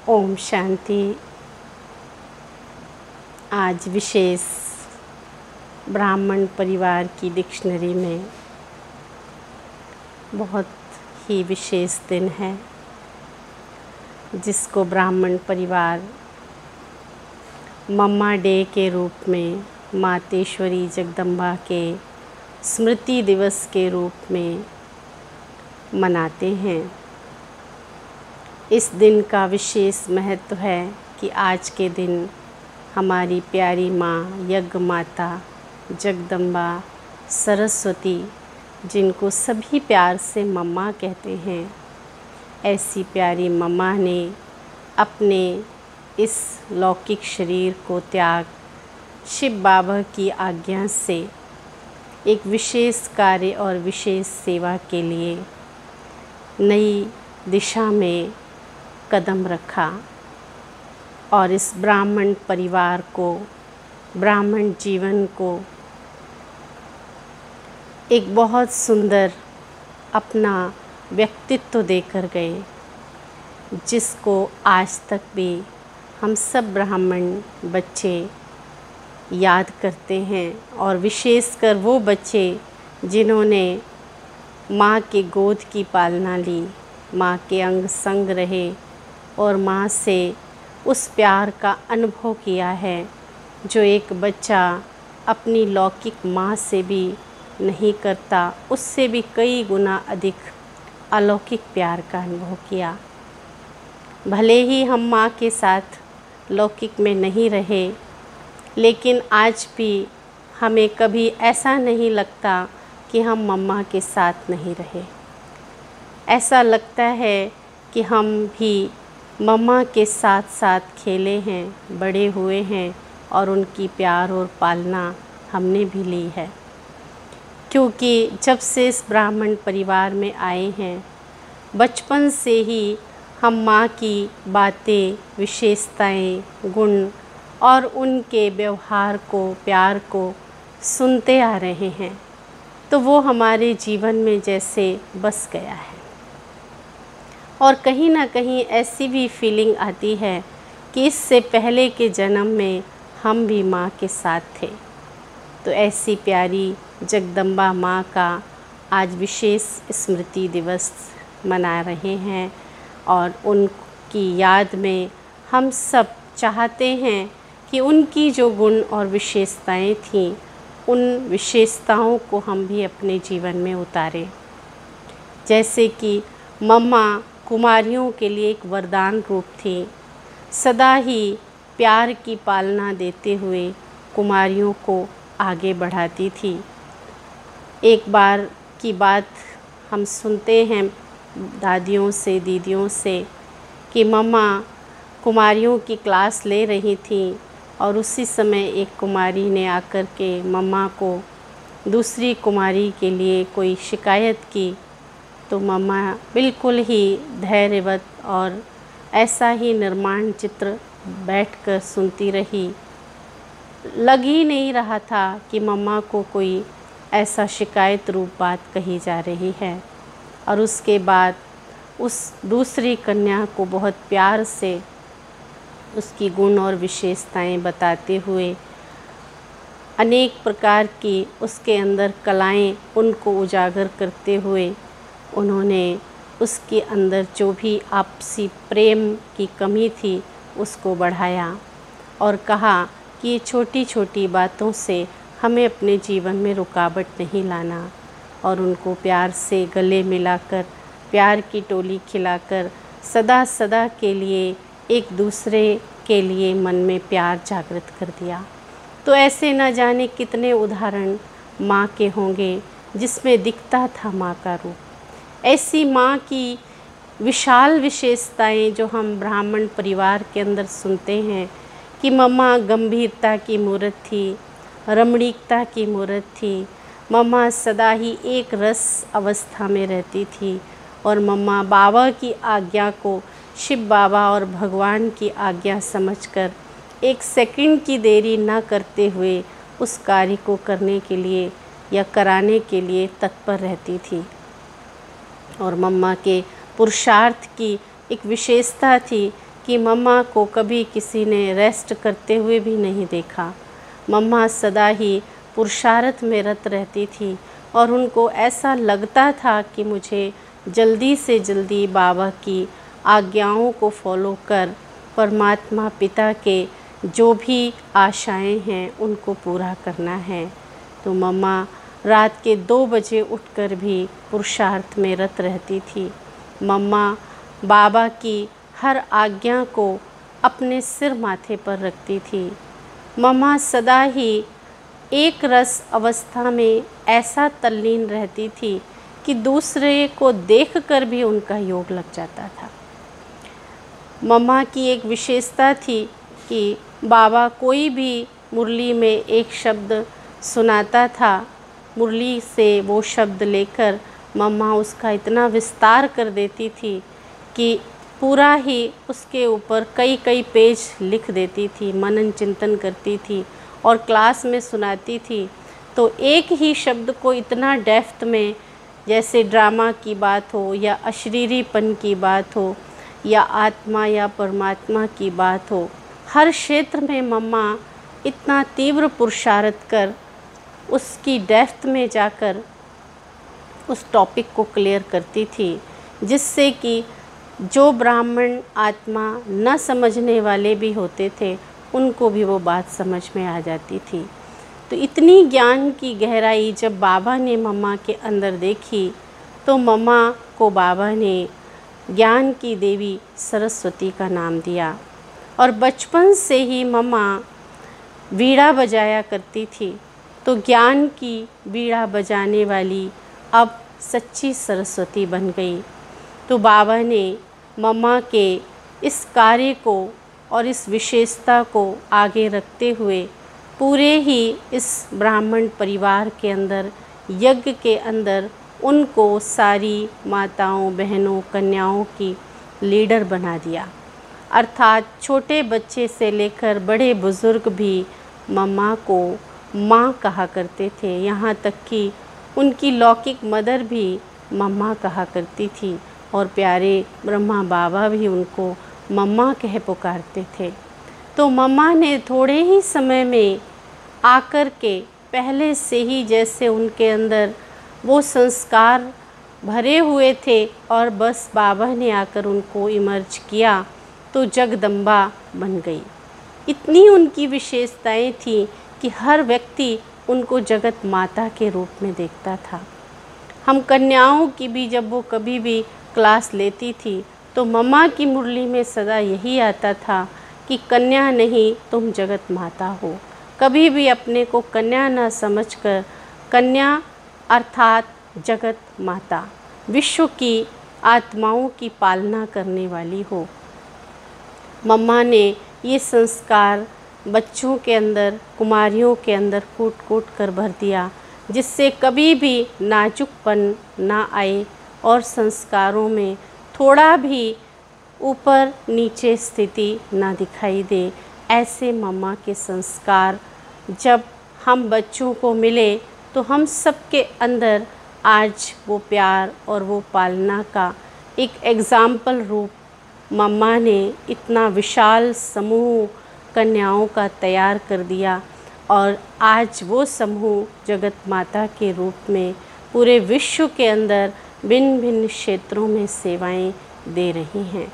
ओम शांति। आज विशेष ब्राह्मण परिवार की डिक्शनरी में बहुत ही विशेष दिन है, जिसको ब्राह्मण परिवार मम्मा डे के रूप में, मातेश्वरी जगदम्बा के स्मृति दिवस के रूप में मनाते हैं। इस दिन का विशेष महत्व है कि आज के दिन हमारी प्यारी माँ यज्ञ माता जगदम्बा सरस्वती, जिनको सभी प्यार से मम्मा कहते हैं, ऐसी प्यारी मम्मा ने अपने इस लौकिक शरीर को त्याग शिव बाबा की आज्ञा से एक विशेष कार्य और विशेष सेवा के लिए नई दिशा में कदम रखा और इस ब्राह्मण परिवार को, ब्राह्मण जीवन को एक बहुत सुंदर अपना व्यक्तित्व देकर गए, जिसको आज तक भी हम सब ब्राह्मण बच्चे याद करते हैं। और विशेषकर वो बच्चे जिन्होंने माँ के गोद की पालना ली, माँ के अंग संग रहे और माँ से उस प्यार का अनुभव किया है जो एक बच्चा अपनी लौकिक माँ से भी नहीं करता, उससे भी कई गुना अधिक अलौकिक प्यार का अनुभव किया। भले ही हम माँ के साथ लौकिक में नहीं रहे, लेकिन आज भी हमें कभी ऐसा नहीं लगता कि हम मम्मा के साथ नहीं रहे। ऐसा लगता है कि हम भी मम्मा के साथ साथ खेले हैं, बड़े हुए हैं और उनकी प्यार और पालना हमने भी ली है। क्योंकि जब से इस ब्राह्मण परिवार में आए हैं, बचपन से ही हम माँ की बातें, विशेषताएं, गुण और उनके व्यवहार को, प्यार को सुनते आ रहे हैं, तो वो हमारे जीवन में जैसे बस गया है। और कहीं ना कहीं ऐसी भी फीलिंग आती है कि इससे पहले के जन्म में हम भी माँ के साथ थे। तो ऐसी प्यारी जगदम्बा माँ का आज विशेष स्मृति दिवस मना रहे हैं और उनकी याद में हम सब चाहते हैं कि उनकी जो गुण और विशेषताएं थीं, उन विशेषताओं को हम भी अपने जीवन में उतारें। जैसे कि मम्मा कुमारियों के लिए एक वरदान रूप थी, सदा ही प्यार की पालना देते हुए कुमारियों को आगे बढ़ाती थी। एक बार की बात हम सुनते हैं दादियों से, दीदियों से, कि मम्मा कुमारियों की क्लास ले रही थी और उसी समय एक कुमारी ने आकर के मम्मा को दूसरी कुमारी के लिए कोई शिकायत की। तो मम्मा बिल्कुल ही धैर्यवत और ऐसा ही निर्माण चित्र बैठकर सुनती रही। लग ही नहीं रहा था कि मम्मा को कोई ऐसा शिकायत रूप बात कही जा रही है। और उसके बाद उस दूसरी कन्या को बहुत प्यार से उसकी गुण और विशेषताएं बताते हुए, अनेक प्रकार की उसके अंदर कलाएं उनको उजागर करते हुए, उन्होंने उसके अंदर जो भी आपसी प्रेम की कमी थी उसको बढ़ाया और कहा कि ये छोटी छोटी बातों से हमें अपने जीवन में रुकावट नहीं लाना। और उनको प्यार से गले मिलाकर, प्यार की टोली खिलाकर सदा सदा के लिए एक दूसरे के लिए मन में प्यार जागृत कर दिया। तो ऐसे न जाने कितने उदाहरण माँ के होंगे जिसमें दिखता था माँ का रूप। ऐसी माँ की विशाल विशेषताएं जो हम ब्राह्मण परिवार के अंदर सुनते हैं कि मम्मा गंभीरता की मूर्त थी, रमणीकता की मूर्त थी, मम्मा सदा ही एक रस अवस्था में रहती थी और मम्मा बाबा की आज्ञा को शिव बाबा और भगवान की आज्ञा समझकर एक सेकंड की देरी न करते हुए उस कार्य को करने के लिए या कराने के लिए तत्पर रहती थी। और मम्मा के पुरुषार्थ की एक विशेषता थी कि मम्मा को कभी किसी ने रेस्ट करते हुए भी नहीं देखा। मम्मा सदा ही पुरुषार्थ में रत रहती थी और उनको ऐसा लगता था कि मुझे जल्दी से जल्दी बाबा की आज्ञाओं को फॉलो कर परमात्मा पिता के जो भी आशाएं हैं उनको पूरा करना है। तो मम्मा रात के 2 बजे उठकर भी पुरुषार्थ में रत रहती थी। मम्मा बाबा की हर आज्ञा को अपने सिर माथे पर रखती थी। मम्मा सदा ही एक रस अवस्था में ऐसा तल्लीन रहती थी कि दूसरे को देखकर भी उनका योग लग जाता था। मम्मा की एक विशेषता थी कि बाबा कोई भी मुरली में एक शब्द सुनाता था, मुरली से वो शब्द लेकर मम्मा उसका इतना विस्तार कर देती थी कि पूरा ही उसके ऊपर कई कई पेज लिख देती थी, मनन चिंतन करती थी और क्लास में सुनाती थी। तो एक ही शब्द को इतना डेप्थ में, जैसे ड्रामा की बात हो या अशरीरीपन की बात हो या आत्मा या परमात्मा की बात हो, हर क्षेत्र में मम्मा इतना तीव्र पुरुषार्थ कर उसकी डेप्थ में जाकर उस टॉपिक को क्लियर करती थी, जिससे कि जो ब्राह्मण आत्मा न समझने वाले भी होते थे उनको भी वो बात समझ में आ जाती थी। तो इतनी ज्ञान की गहराई जब बाबा ने मम्मा के अंदर देखी तो मम्मा को बाबा ने ज्ञान की देवी सरस्वती का नाम दिया। और बचपन से ही मम्मा वीणा बजाया करती थी, तो ज्ञान की वीणा बजाने वाली अब सच्ची सरस्वती बन गई। तो बाबा ने मम्मा के इस कार्य को और इस विशेषता को आगे रखते हुए पूरे ही इस ब्राह्मण परिवार के अंदर, यज्ञ के अंदर उनको सारी माताओं, बहनों, कन्याओं की लीडर बना दिया। अर्थात छोटे बच्चे से लेकर बड़े बुज़ुर्ग भी मम्मा को माँ कहा करते थे। यहाँ तक कि उनकी लौकिक मदर भी मम्मा कहा करती थी और प्यारे ब्रह्मा बाबा भी उनको मम्मा कह पुकारते थे। तो मम्मा ने थोड़े ही समय में आकर के पहले से ही जैसे उनके अंदर वो संस्कार भरे हुए थे और बस बाबा ने आकर उनको इमर्ज किया तो जगदम्बा बन गई। इतनी उनकी विशेषताएं थी कि हर व्यक्ति उनको जगत माता के रूप में देखता था। हम कन्याओं की भी जब वो कभी भी क्लास लेती थी तो मम्मा की मुरली में सदा यही आता था कि कन्या नहीं, तुम जगत माता हो। कभी भी अपने को कन्या न समझकर कन्या अर्थात जगत माता, विश्व की आत्माओं की पालना करने वाली हो। मम्मा ने ये संस्कार बच्चों के अंदर, कुमारियों के अंदर कूट कूट कर भर दिया, जिससे कभी भी नाजुकपन ना आए और संस्कारों में थोड़ा भी ऊपर नीचे स्थिति ना दिखाई दे। ऐसे मम्मा के संस्कार जब हम बच्चों को मिले तो हम सबके अंदर आज वो प्यार और वो पालना का एक एग्ज़ाम्पल रूप मम्मा ने इतना विशाल समूह कन्याओं का तैयार कर दिया और आज वो समूह जगत माता के रूप में पूरे विश्व के अंदर भिन्न भिन्न क्षेत्रों में सेवाएं दे रही हैं।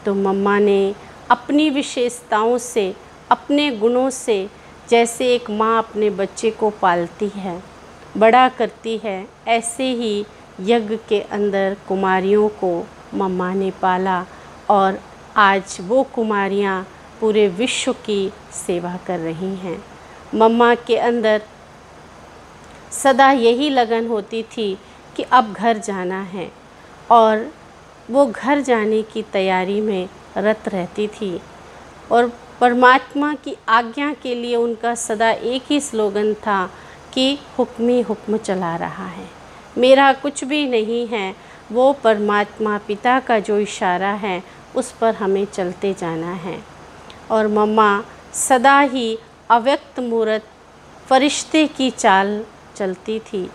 तो मम्मा ने अपनी विशेषताओं से, अपने गुणों से, जैसे एक माँ अपने बच्चे को पालती है, बड़ा करती है, ऐसे ही यज्ञ के अंदर कुमारियों को मम्मा ने पाला और आज वो कुमारियाँ पूरे विश्व की सेवा कर रही हैं। मम्मा के अंदर सदा यही लगन होती थी कि अब घर जाना है और वो घर जाने की तैयारी में रत रहती थी और परमात्मा की आज्ञा के लिए उनका सदा एक ही स्लोगन था कि हुक्मी हुक्म चला रहा है, मेरा कुछ भी नहीं है, वो परमात्मा पिता का जो इशारा है उस पर हमें चलते जाना है। और मम्मा सदा ही अव्यक्त मूर्त फरिश्ते की चाल चलती थी।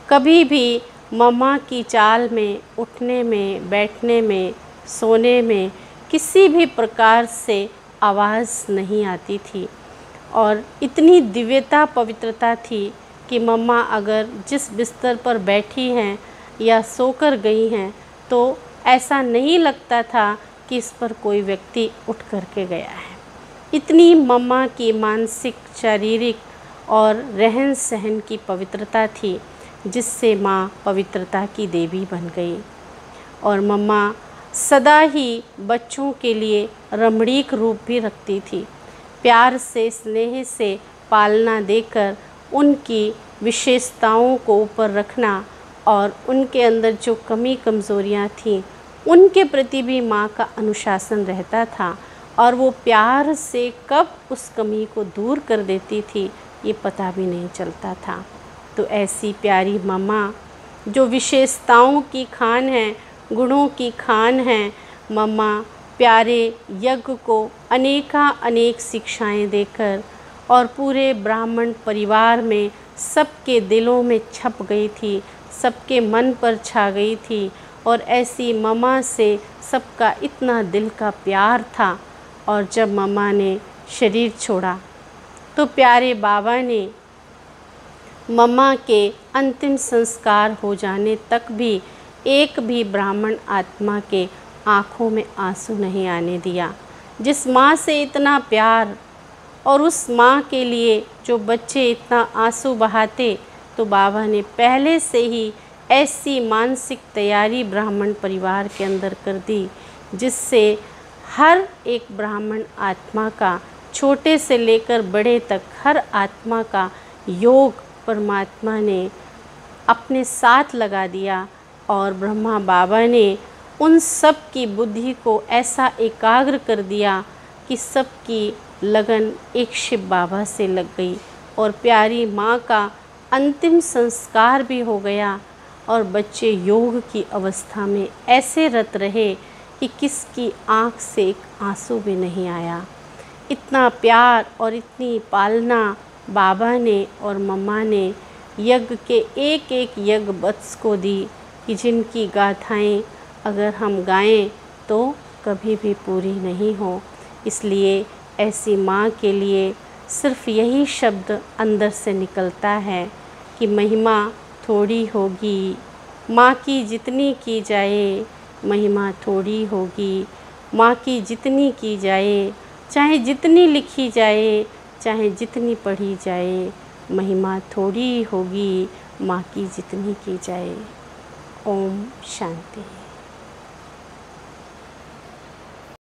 कभी भी मम्मा की चाल में, उठने में, बैठने में, सोने में किसी भी प्रकार से आवाज़ नहीं आती थी और इतनी दिव्यता पवित्रता थी कि मम्मा अगर जिस बिस्तर पर बैठी हैं या सोकर गई हैं तो ऐसा नहीं लगता था कि इस पर कोई व्यक्ति उठ कर के गया है। इतनी मम्मा की मानसिक, शारीरिक और रहन सहन की पवित्रता थी, जिससे माँ पवित्रता की देवी बन गई। और मम्मा सदा ही बच्चों के लिए रमणीक रूप भी रखती थी। प्यार से, स्नेह से पालना देकर उनकी विशेषताओं को ऊपर रखना और उनके अंदर जो कमी कमज़ोरियाँ थीं उनके प्रति भी माँ का अनुशासन रहता था और वो प्यार से कब उस कमी को दूर कर देती थी ये पता भी नहीं चलता था। तो ऐसी प्यारी मम्मा जो विशेषताओं की खान है, गुणों की खान है, मम्मा प्यारे यज्ञ को अनेक शिक्षाएं देकर और पूरे ब्राह्मण परिवार में सबके दिलों में छप गई थी, सबके मन पर छा गई थी। और ऐसी मम्मा से सबका इतना दिल का प्यार था। और जब मम्मा ने शरीर छोड़ा तो प्यारे बाबा ने मम्मा के अंतिम संस्कार हो जाने तक भी एक भी ब्राह्मण आत्मा के आँखों में आंसू नहीं आने दिया। जिस माँ से इतना प्यार और उस माँ के लिए जो बच्चे इतना आंसू बहाते, तो बाबा ने पहले से ही ऐसी मानसिक तैयारी ब्राह्मण परिवार के अंदर कर दी जिससे हर एक ब्राह्मण आत्मा का, छोटे से लेकर बड़े तक हर आत्मा का योग परमात्मा ने अपने साथ लगा दिया। और ब्रह्मा बाबा ने उन सब की बुद्धि को ऐसा एकाग्र कर दिया कि सबकी लगन एक शिव बाबा से लग गई और प्यारी माँ का अंतिम संस्कार भी हो गया। और बच्चे योग की अवस्था में ऐसे रत रहे कि किसकी आँख से एक आंसू भी नहीं आया। इतना प्यार और इतनी पालना बाबा ने और मम्मा ने यज्ञ के एक एक यज्ञ वत्स को दी कि जिनकी गाथाएं अगर हम गाएं तो कभी भी पूरी नहीं हो। इसलिए ऐसी माँ के लिए सिर्फ यही शब्द अंदर से निकलता है कि महिमा थोड़ी होगी, माँ की जितनी की जाए महिमा थोड़ी होगी। माँ की जितनी की जाए, चाहे जितनी लिखी जाए, चाहे जितनी पढ़ी जाए, महिमा थोड़ी होगी, माँ की जितनी की जाए। ओम शांति।